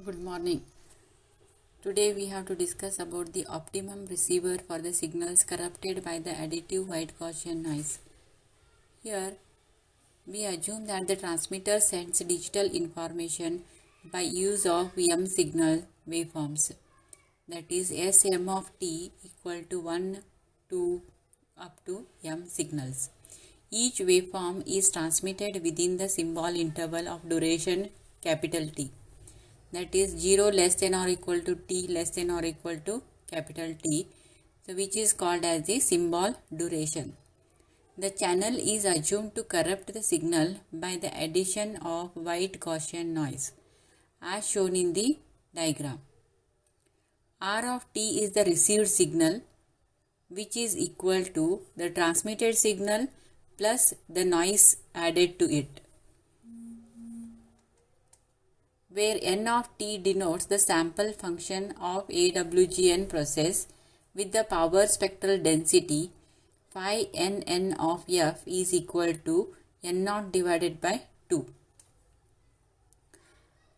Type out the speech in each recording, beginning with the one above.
Good morning. Today we have to discuss about the optimum receiver for the signals corrupted by the additive white Gaussian noise. Here we assume that the transmitter sends digital information by use of M signal waveforms, that is Sm of t equal to 1 to up to M signals. Each waveform is transmitted within the symbol interval of duration capital T, that is 0 less than or equal to t less than or equal to capital T, so which is called as the symbol duration. The channel is assumed to corrupt the signal by the addition of white Gaussian noise as shown in the diagram. R of t is the received signal, which is equal to the transmitted signal plus the noise added to it, where n of t denotes the sample function of AWGN process with the power spectral density. Phi nn of f is equal to n0 divided by 2.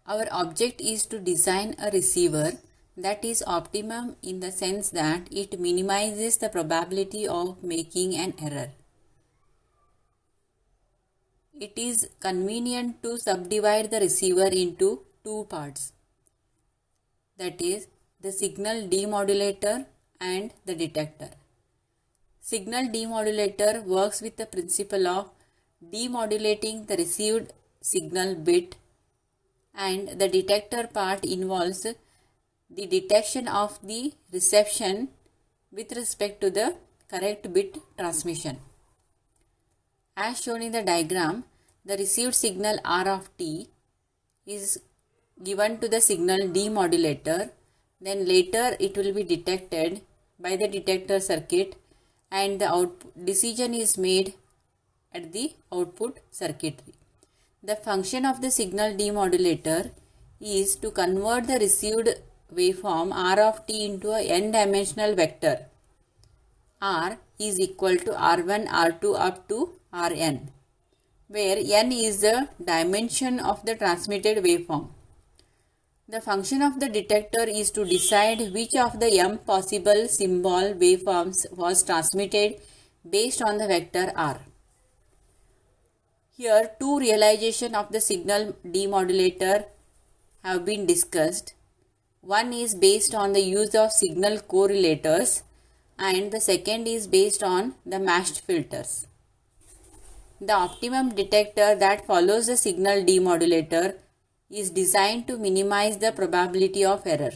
Our object is to design a receiver that is optimum in the sense that it minimizes the probability of making an error. It is convenient to subdivide the receiver into two parts, that is the signal demodulator and the detector. Signal demodulator works with the principle of demodulating the received signal bit, and the detector part involves the detection of the reception with respect to the correct bit transmission. As shown in the diagram, the received signal R of t is given to the signal demodulator, then later it will be detected by the detector circuit and the decision is made at the output circuitry. The function of the signal demodulator is to convert the received waveform R of t into a n-dimensional vector. R is equal to R1, R2 up to Rn, where n is the dimension of the transmitted waveform. The function of the detector is to decide which of the m possible symbol waveforms was transmitted based on the vector R. Here two realizations of the signal demodulator have been discussed. One is based on the use of signal correlators and the second is based on the matched filters. The optimum detector that follows the signal demodulator is designed to minimize the probability of error.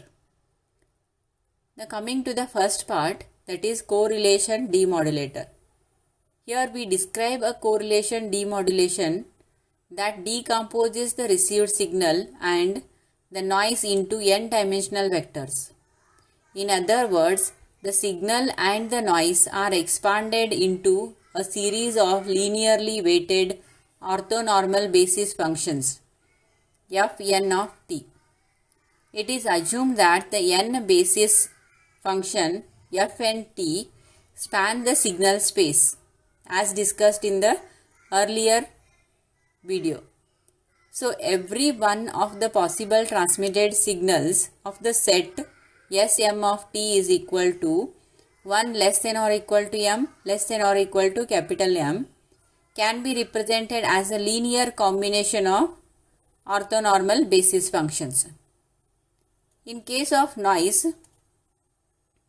Now coming to the first part, that is correlation demodulator. Here we describe a correlation demodulation that decomposes the received signal and the noise into n-dimensional vectors. In other words, the signal and the noise are expanded into a series of linearly weighted orthonormal basis functions Fn of t. It is assumed that the n basis function Fnt span the signal space as discussed in the earlier video. So every one of the possible transmitted signals of the set Sm of t is equal to 1 less than or equal to m less than or equal to capital M can be represented as a linear combination of orthonormal basis functions. In case of noise,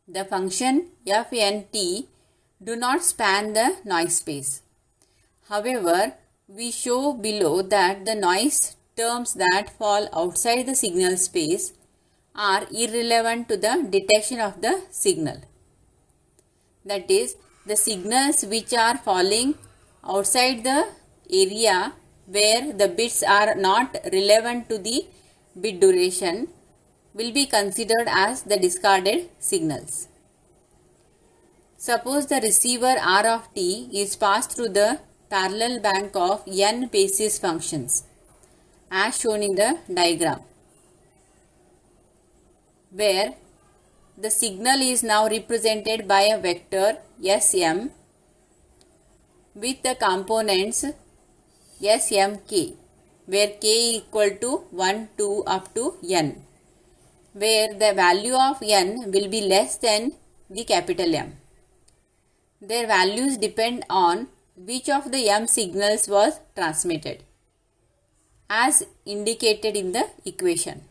the function Fnt do not span the noise space. However, we show below that the noise terms that fall outside the signal space are irrelevant to the detection of the signal. That is, the signals which are falling outside the area where the bits are not relevant to the bit duration will be considered as the discarded signals. Suppose the receiver R of t is passed through the parallel bank of n basis functions as shown in the diagram, where the signal is now represented by a vector Sm with the components Smk. where k equal to 1, 2 up to n, where the value of n will be less than the capital M. Their values depend on which of the M signals was transmitted, as indicated in the equation.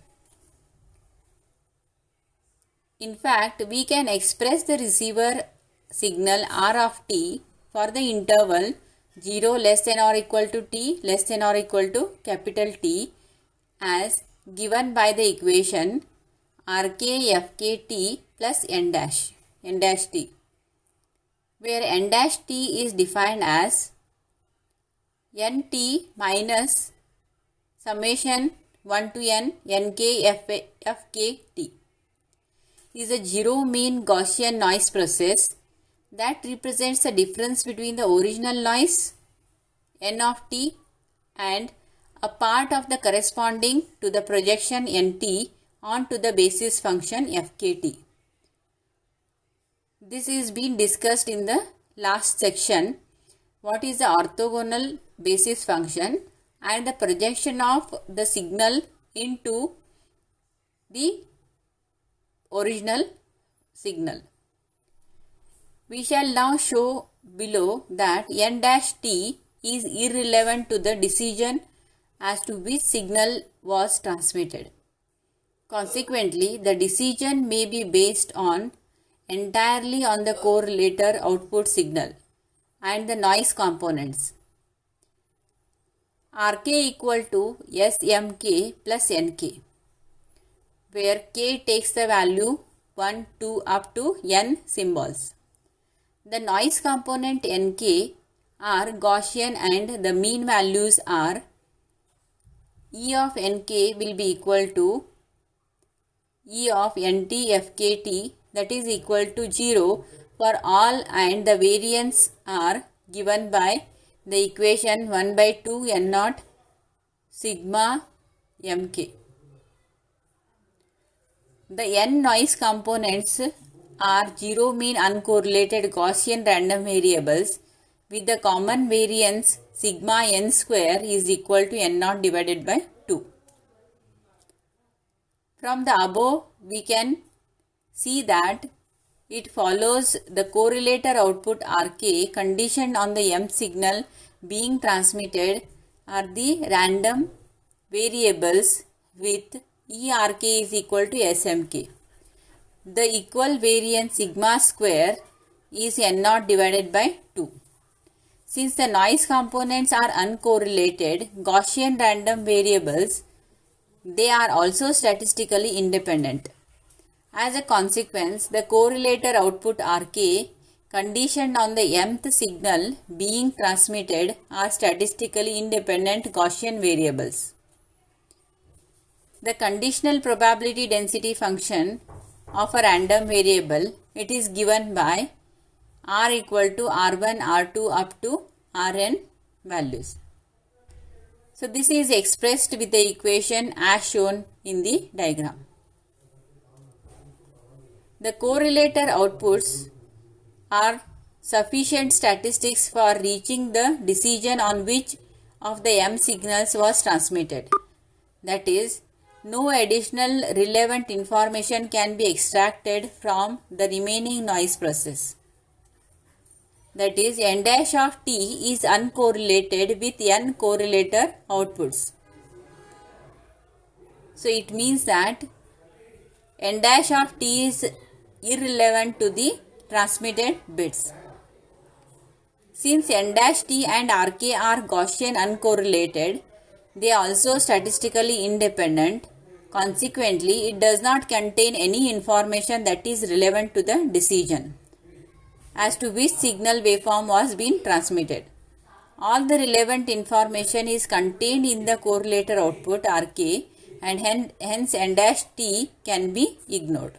In fact, we can express the receiver signal R of t for the interval 0 less than or equal to t less than or equal to capital T as given by the equation Rk Fkt plus n dash t, where n dash t is defined as nt minus summation 1 to n nk fkt, is a zero mean Gaussian noise process that represents the difference between the original noise n of t and a part of the corresponding to the projection nt onto the basis function fkt. This is being discussed in the last section. What is the orthogonal basis function and the projection of the signal into the original signal. We shall now show below that n dash t is irrelevant to the decision as to which signal was transmitted. Consequently, the decision may be based entirely on the correlator output signal and the noise components. Rk equal to Smk plus Nk, where k takes the value 1, 2 up to n symbols. The noise component Nk are Gaussian and the mean values are E of Nk will be equal to E of Nt Fkt, that is equal to 0 for all, and the variance are given by the equation 1 by 2 n naught sigma mk. The n noise components are zero mean uncorrelated Gaussian random variables with the common variance sigma n square is equal to n naught divided by 2. From the above, we can see that it follows the correlator output Rk conditioned on the M signal being transmitted are the random variables with ERK is equal to SMK. The equal variance sigma square is n naught divided by 2. Since the noise components are uncorrelated Gaussian random variables, they are also statistically independent. As a consequence, the correlator output Rk conditioned on the mth signal being transmitted are statistically independent Gaussian variables. The conditional probability density function of a random variable, it is given by R equal to R1, R2 up to Rn values. So this is expressed with the equation as shown in the diagram. The correlator outputs are sufficient statistics for reaching the decision on which of the M signals was transmitted. That is, no additional relevant information can be extracted from the remaining noise process. That is, n dash of t is uncorrelated with n correlator outputs. So it means that n dash of t is irrelevant to the transmitted bits. Since n dash t and Rk are Gaussian uncorrelated, they are also statistically independent. Consequently, it does not contain any information that is relevant to the decision as to which signal waveform was being transmitted. All the relevant information is contained in the correlator output Rk, and hence n dash t can be ignored.